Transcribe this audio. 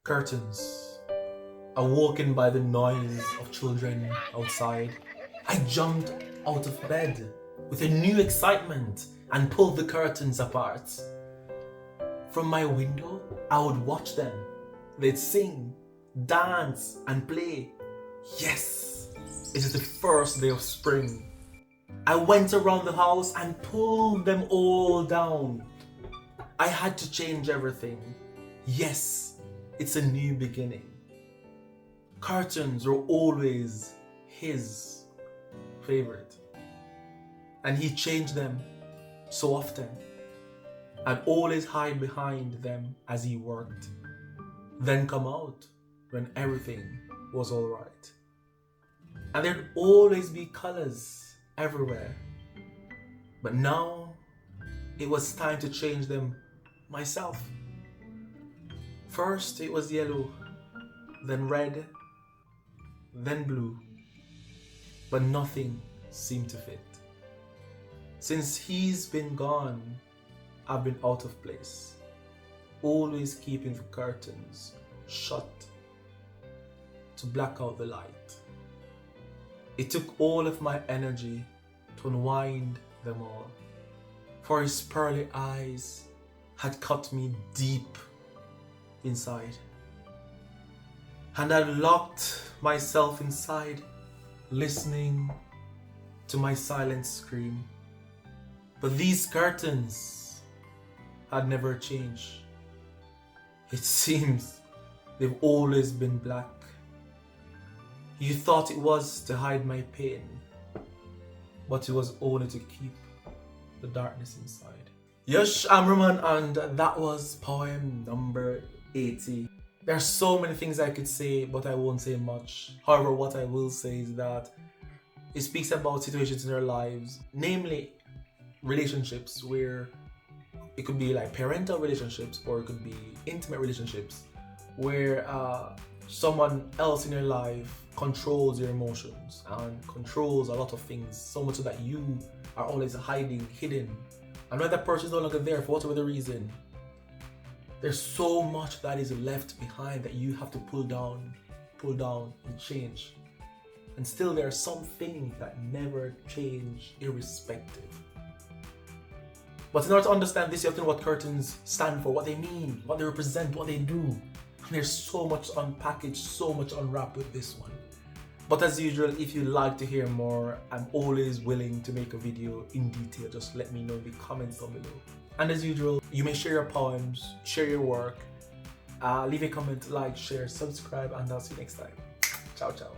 Curtains. Awoken by the noise of children outside, I jumped out of bed with a new excitement and pulled the curtains apart. From my window, I would watch them. They'd sing, dance, and play. Yes, it is the first day of spring. I went around the house and pulled them all down. I had to change everything. Yes, it's a new beginning. Curtains were always his favorite, and he changed them so often. I'd always hide behind them as he worked, then come out when everything was all right. And there'd always be colors everywhere. But now it was time to change them myself. First it was yellow, then red, then blue, but nothing seemed to fit. Since he's been gone, I've been out of place, always keeping the curtains shut to black out the light. It took all of my energy to unwind them all, for his pearly eyes had cut me deep inside. And I locked myself inside, listening to my silent scream. But these curtains had never changed. It seems they've always been black. You thought it was to hide my pain, but it was only to keep the darkness inside. Yes, I'm Roman, and that was poem number 80. There are so many things I could say, but I won't say much. However, what I will say is that it speaks about situations in our lives, namely relationships where it could be like parental relationships, or it could be intimate relationships where someone else in your life controls your emotions and controls a lot of things, so much so that you are always hiding, hidden. And when that person is no longer there for whatever the reason, there's so much that is left behind that you have to pull down and change. And still there are some things that never change irrespective. But in order to understand this, you have to know what curtains stand for, what they mean, what they represent, what they do. And there's so much unpackaged, so much unwrapped with this one. But as usual, if you'd like to hear more, I'm always willing to make a video in detail. Just let me know in the comments down below. And as usual, you may share your poems, share your work, leave a comment, like, share, subscribe, and I'll see you next time. Ciao, ciao.